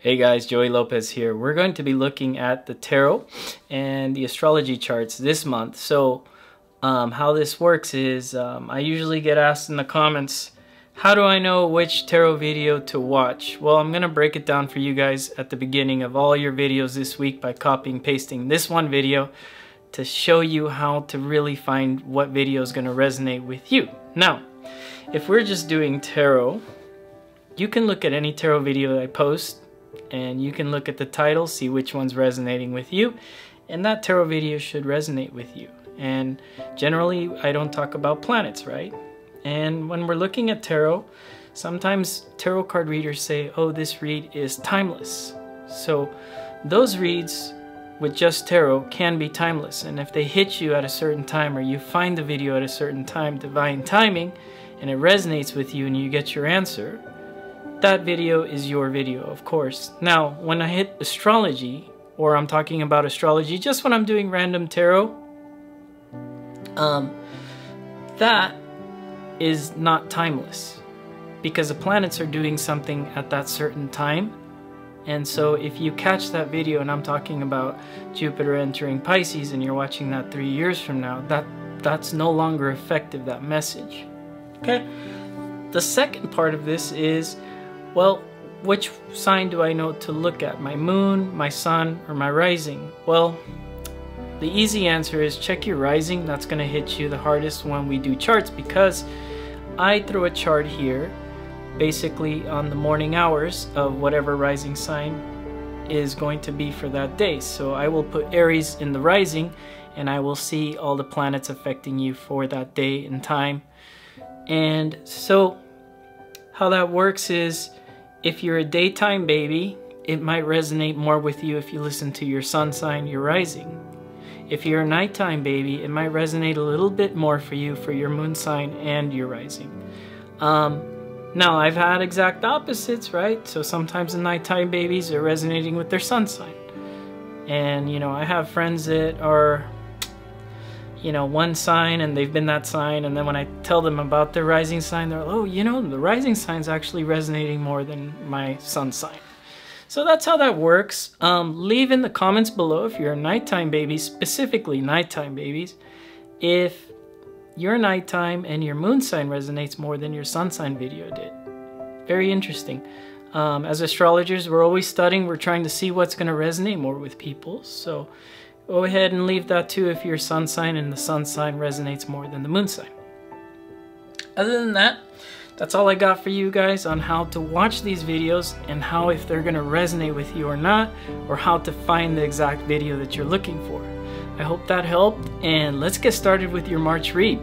Hey guys, Joey Lopez here. We're going to be looking at the tarot and the astrology charts this month. So how this works is I usually get asked in the comments, how do I know which tarot video to watch? Well, I'm going to break it down for you guys at the beginning of all your videos this week by copying and pasting this one video to show you how to really find what video is going to resonate with you. Now, if we're just doing tarot, you can look at any tarot video that I post and you can look at the title, see which one's resonating with you, and that tarot video should resonate with you. And generally, I don't talk about planets, right? And when we're looking at tarot, sometimes tarot card readers say, oh, this read is timeless. So those reads with just tarot can be timeless, and if they hit you at a certain time or you find the video at a certain time, divine timing, and it resonates with you and you get your answer, that video is your video, of course. Now, when I hit astrology, or I'm talking about astrology just when I'm doing random tarot, that is not timeless because the planets are doing something at that certain time. And so if you catch that video and I'm talking about Jupiter entering Pisces and you're watching that 3 years from now, that's no longer effective, that message. Okay? The second part of this is, well, which sign do I know to look at? My moon, my sun, or my rising? Well, the easy answer is check your rising. That's going to hit you the hardest when we do charts, because I throw a chart here basically on the morning hours of whatever rising sign is going to be for that day. So I will put Aries in the rising and I will see all the planets affecting you for that day and time. And so how that works is, if you're a daytime baby, it might resonate more with you if you listen to your sun sign, your rising. If you're a nighttime baby, it might resonate a little bit more for you for your moon sign and your rising. Now, I've had exact opposites, right? So sometimes the nighttime babies are resonating with their sun sign. And, you know, I have friends that are, you know, one sign and they've been that sign, and then when I tell them about their rising sign, they're like, oh, you know, the rising sign's actually resonating more than my sun sign. So that's how that works. Leave in the comments below if you're a nighttime baby, specifically nighttime babies, if your nighttime and your moon sign resonates more than your sun sign video did. Very interesting. As astrologers, we're always studying, we're trying to see what's going to resonate more with people. So go ahead and leave that too if your sun sign and the sun sign resonates more than the moon sign. Other than that, that's all I got for you guys on how to watch these videos and how, if they're going to resonate with you or not, or how to find the exact video that you're looking for. I hope that helped, and let's get started with your March read.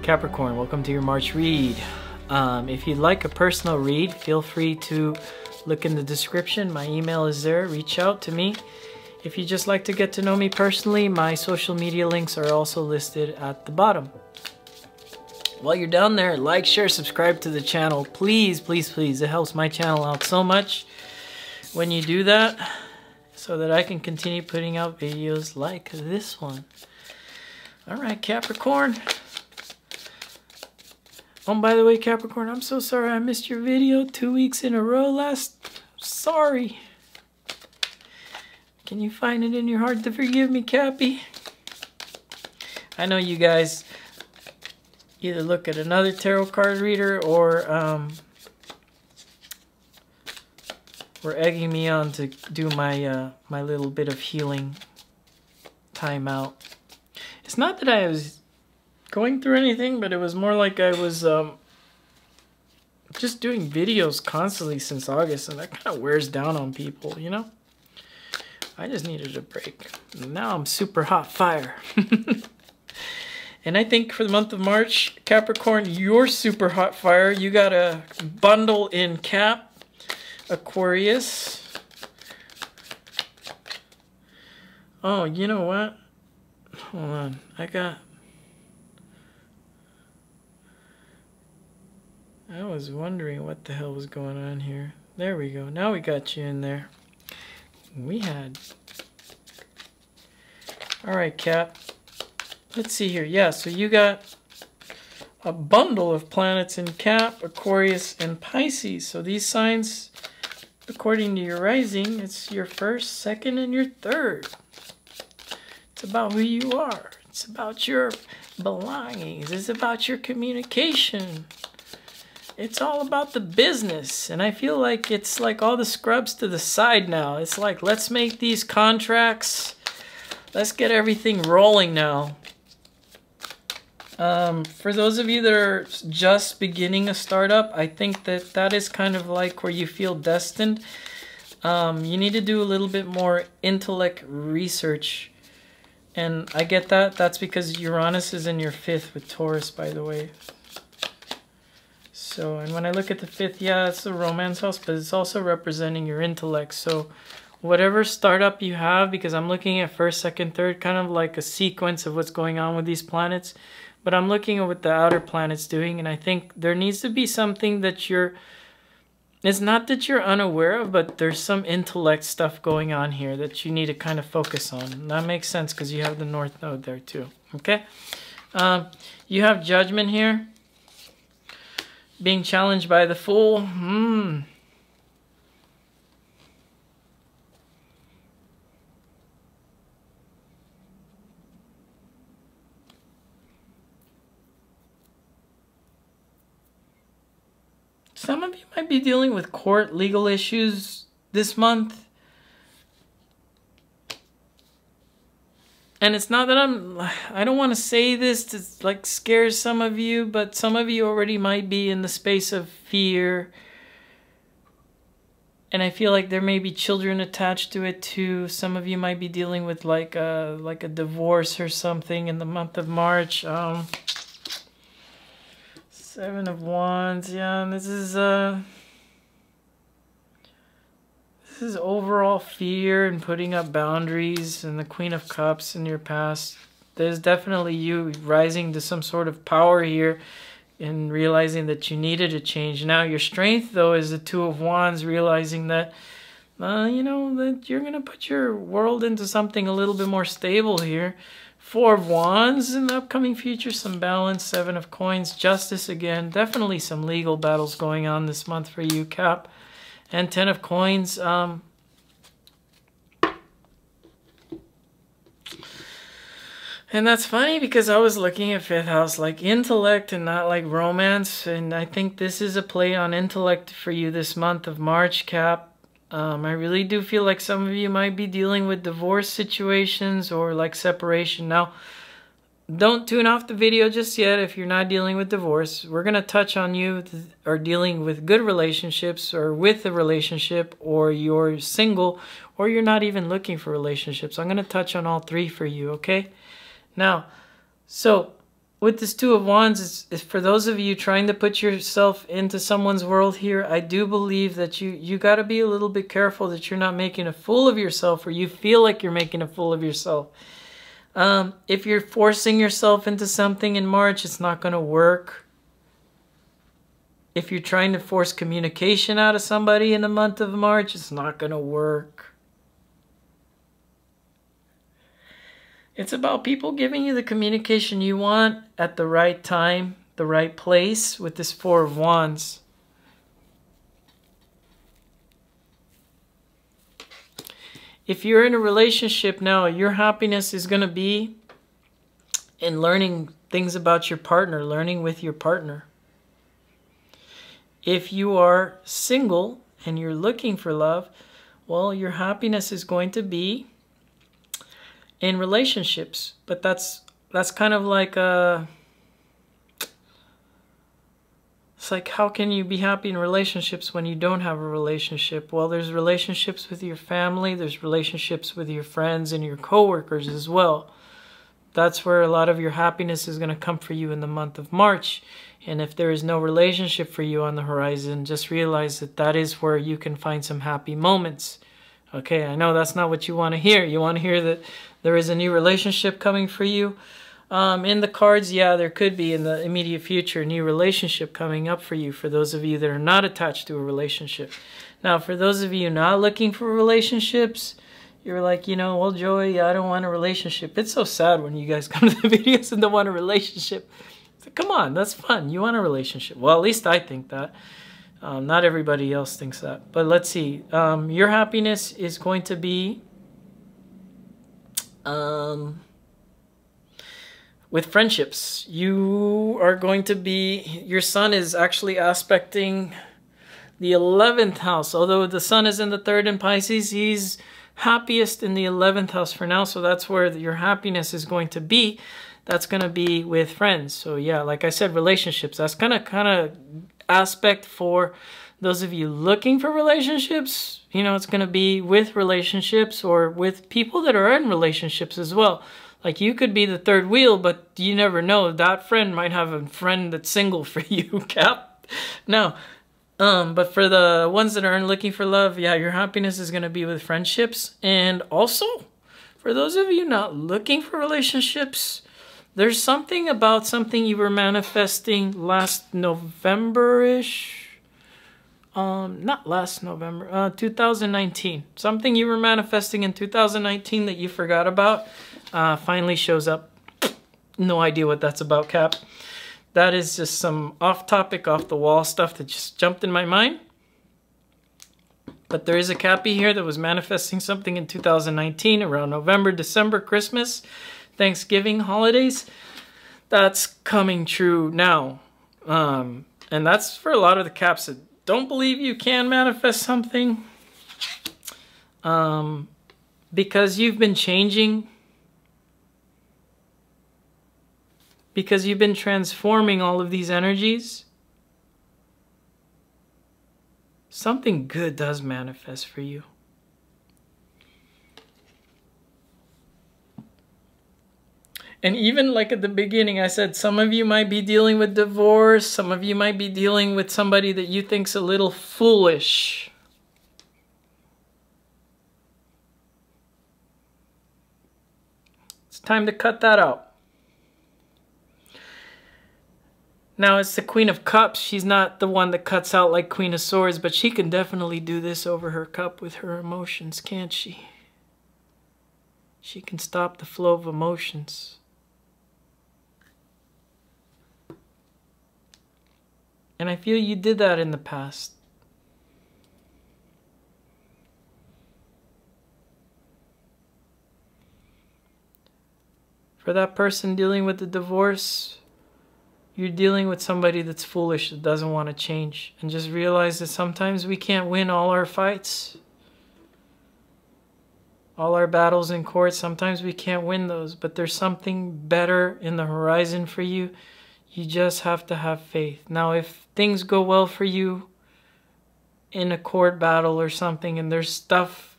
Capricorn, welcome to your March read. If you'd like a personal read, feel free to look in the description. My email is there. Reach out to me. If you just like to get to know me personally, my social media links are also listed at the bottom. While you're down there, like, share, subscribe to the channel. Please, please, please. It helps my channel out so much when you do that, so that I can continue putting out videos like this one. Alright, Capricorn. Oh, by the way, Capricorn, I'm so sorry I missed your video 2 weeks in a row Sorry. Can you find it in your heart to forgive me, Cappy? I know you guys either look at another tarot card reader or were egging me on to do my my little bit of healing timeout. It's not that I was going through anything, but it was more like I was just doing videos constantly since August, and that kind of wears down on people, you know? I just needed a break. Now I'm super hot fire. And I think for the month of March, Capricorn, you're super hot fire. You got a bundle in Cap, Aquarius. Oh, you know what? Hold on. I was wondering what the hell was going on here. There we go. Now we got you in there. All right, Cap. Let's see here. Yeah, so you got a bundle of planets in Cap, Aquarius, and Pisces. So these signs, according to your rising, it's your first, second, and your third. It's about who you are. It's about your belongings. It's about your communication. It's all about the business. And I feel like it's like all the scrubs to the side now. It's like, let's make these contracts. Let's get everything rolling now. For those of you that are just beginning a startup, I think that that is kind of like where you feel destined. You need to do a little bit more intellect research. And I get that. That's because Uranus is in your 5th with Taurus, by the way. So, and when I look at the 5th, yeah, it's the romance house, but it's also representing your intellect. So whatever startup you have, because I'm looking at 1st, 2nd, 3rd, kind of like a sequence of what's going on with these planets. But I'm looking at what the outer planet's doing, and I think there needs to be something that it's not that you're unaware of, but there's some intellect stuff going on here that you need to kind of focus on. And that makes sense because you have the North Node there too, okay? You have Judgment here. Being challenged by the Fool. Some of you might be dealing with court legal issues this month. And it's not that I don't want to say this to like scare some of you, but some of you already might be in the space of fear. And I feel like there may be children attached to it too. Some of you might be dealing with like a divorce or something in the month of March. 7 of Wands, yeah, and this is overall fear and putting up boundaries, and the Queen of Cups in your past. There's definitely you rising to some sort of power here and realizing that you needed a change. Now your strength though is the 2 of Wands, realizing that you know that you're gonna put your world into something a little bit more stable here. 4 of Wands in the upcoming future, some balance. 7 of Coins, Justice again. Definitely some legal battles going on this month for you, Cap. And 10 of Coins. And that's funny because I was looking at 5th house like intellect and not like romance. And I think this is a play on intellect for you this month of March, Cap. I really do feel like some of you might be dealing with divorce situations or like separation. Now, don't tune off the video just yet if you're not dealing with divorce. We're going to touch on you are dealing with good relationships or with a relationship, or you're single, or you're not even looking for relationships. I'm going to touch on all 3 for you, okay? Now, so with this 2 of Wands, is for those of you trying to put yourself into someone's world here, I do believe that you got to be a little bit careful that you're not making a fool of yourself, or you feel like you're making a fool of yourself. If you're forcing yourself into something in March, it's not going to work. If you're trying to force communication out of somebody in the month of March, it's not going to work. It's about people giving you the communication you want at the right time, the right place with this 4 of Wands. If you're in a relationship now, your happiness is going to be in learning things about your partner, learning with your partner. If you are single and you're looking for love, well, your happiness is going to be in relationships. But that's kind of like it's like, how can you be happy in relationships when you don't have a relationship? Well, there's relationships with your family, there's relationships with your friends and your coworkers as well. That's where a lot of your happiness is going to come for you in the month of March. And if there is no relationship for you on the horizon, just realize that that is where you can find some happy moments. Okay, I know that's not what you want to hear. You want to hear that there is a new relationship coming for you. In the cards, yeah, there could be in the immediate future a new relationship coming up for you, for those of you that are not attached to a relationship. Now, for those of you not looking for relationships, you're like, you know, well, Joey, I don't want a relationship. It's so sad when you guys come to the videos and don't want a relationship. Come on, that's fun. You want a relationship. Well, at least I think that. Not everybody else thinks that. But let's see. Your happiness is going to be with friendships. You are going to be, your sun is actually aspecting the 11th house. Although the sun is in the 3rd in Pisces, he's happiest in the 11th house for now. So that's where your happiness is going to be. That's going to be with friends. So yeah, like I said, relationships. That's kind of aspect for those of you looking for relationships. You know, it's going to be with relationships or with people that are in relationships as well. Like you could be the 3rd wheel, but you never know. That friend might have a friend that's single for you, Cap. No. But for the ones that aren't looking for love, yeah, your happiness is going to be with friendships. And also, for those of you not looking for relationships, there's something about something you were manifesting last November-ish. Not last November, 2019. Something you were manifesting in 2019 that you forgot about, finally shows up. No idea what that's about, Cap. That is just some off-topic, off-the-wall stuff that just jumped in my mind. But there is a Cappy here that was manifesting something in 2019 around November, December, Christmas, Thanksgiving, holidays. That's coming true now. And that's for a lot of the Caps that don't believe you can manifest something. Because you've been changing. Because you've been transforming all of these energies. Something good does manifest for you. And even like at the beginning, I said some of you might be dealing with divorce. Some of you might be dealing with somebody that you think's a little foolish. It's time to cut that out. Now it's the Queen of Cups. She's not the one that cuts out like Queen of Swords, but she can definitely do this over her cup with her emotions, can't she? She can stop the flow of emotions. And I feel you did that in the past. For that person dealing with the divorce, you're dealing with somebody that's foolish, that doesn't want to change. And just realize that sometimes we can't win all our fights. All our battles in court, sometimes we can't win those. But there's something better in the horizon for you. You just have to have faith. Now, if things go well for you in a court battle or something, and there's stuff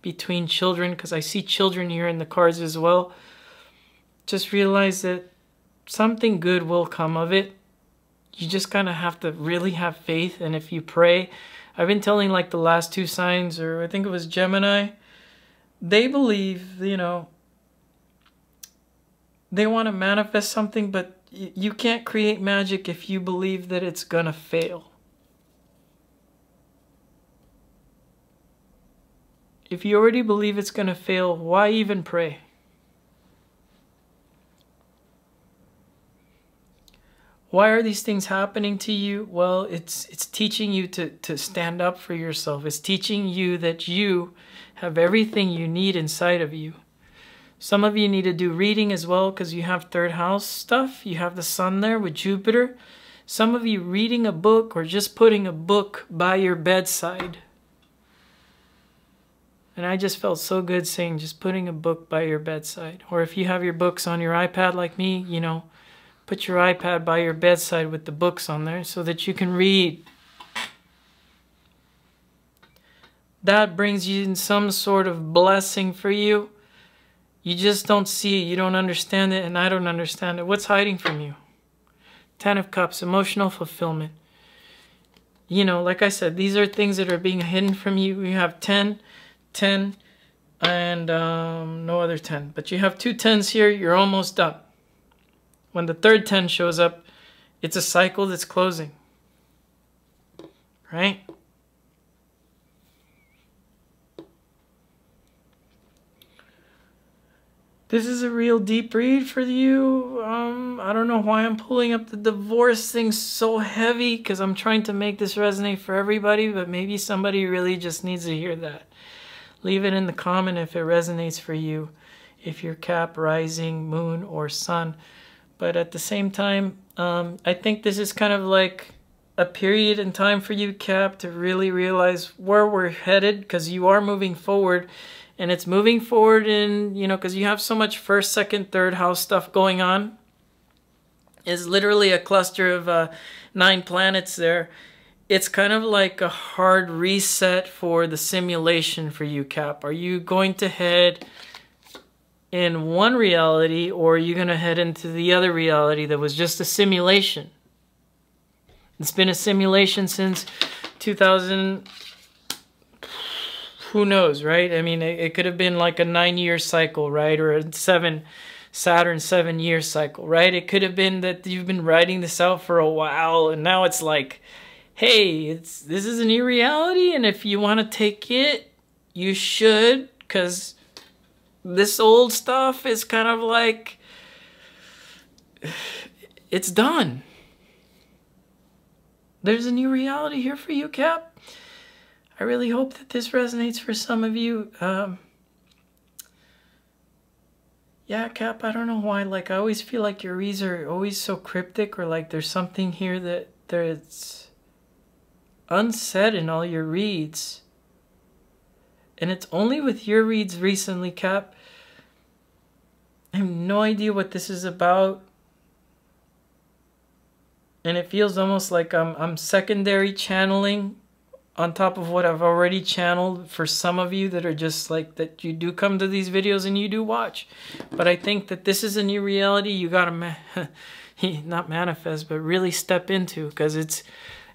between children, because I see children here in the cards as well, just realize that something good will come of it. You just kind of have to really have faith. And if you pray, I've been telling like the last 2 signs, or I think it was Gemini, they believe, you know, they want to manifest something, but you can't create magic if you believe that it's gonna fail. If you already believe it's gonna fail, why even pray? Why are these things happening to you? Well, it's teaching you to stand up for yourself. It's teaching you that you have everything you need inside of you. Some of you need to do reading as well because you have 3rd house stuff. You have the sun there with Jupiter. Some of you reading a book or just putting a book by your bedside. And I just felt so good saying just putting a book by your bedside. Or if you have your books on your iPad like me, you know, put your iPad by your bedside with the books on there so that you can read. That brings you in some sort of blessing for you. You just don't see it. You don't understand it, and I don't understand it. What's hiding from you? 10 of Cups, emotional fulfillment. You know, like I said, these are things that are being hidden from you. You have 10, 10, and no other 10. But you have 2 10s here. You're almost done. When the 3rd 10 shows up, it's a cycle that's closing. Right? This is a real deep read for you. I don't know why I'm pulling up the divorce thing so heavy, because I'm trying to make this resonate for everybody, but maybe somebody really just needs to hear that. Leave it in the comment if it resonates for you, if you're Cap, rising, moon, or sun. But at the same time, I think this is kind of like a period in time for you, Cap, to really realize where we're headed, because you are moving forward. And it's moving forward in, you know, because you have so much first, second, third house stuff going on. It's literally a cluster of 9 planets there. It's kind of like a hard reset for the simulation for you, Cap. Are you going to head in one reality, or are you going to head into the other reality that was just a simulation? It's been a simulation since 2000... Who knows, right? I mean, it could have been like a 9-year cycle, right? Or a Saturn 7-year cycle, right? It could have been that you've been writing this out for a while, and now it's like, hey, this is a new reality, and if you want to take it, you should, because this old stuff is kind of like, it's done. There's a new reality here for you, Cap. I really hope that this resonates for some of you. Yeah, Cap, I don't know why. Like, I always feel like your reads are always so cryptic, or like there's something here that there's unsaid in all your reads. And it's only with your reads recently, Cap. I have no idea what this is about. And it feels almost like I'm secondary channeling on top of what I've already channeled for some of you that are just like, that you do come to these videos and you do watch. But I think that this is a new reality you gotta not manifest, but really step into, because it's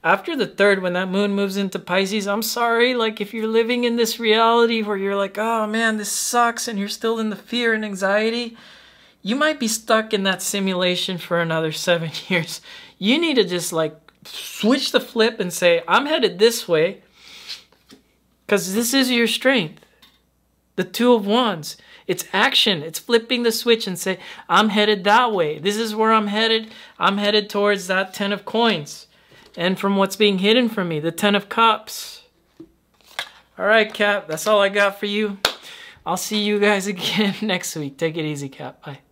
after the 3rd, when that moon moves into Pisces. I'm sorry, like, if you're living in this reality where you're like, oh man, this sucks, and you're still in the fear and anxiety, you might be stuck in that simulation for another 7 years. You need to just like switch the flip and say, I'm headed this way, because this is your strength. The 2 of Wands. It's action. It's flipping the switch and say, I'm headed that way. This is where I'm headed. I'm headed towards that 10 of coins. And from what's being hidden from me, the 10 of cups. All right, Cap. That's all I got for you. I'll see you guys again next week. Take it easy, Cap. Bye.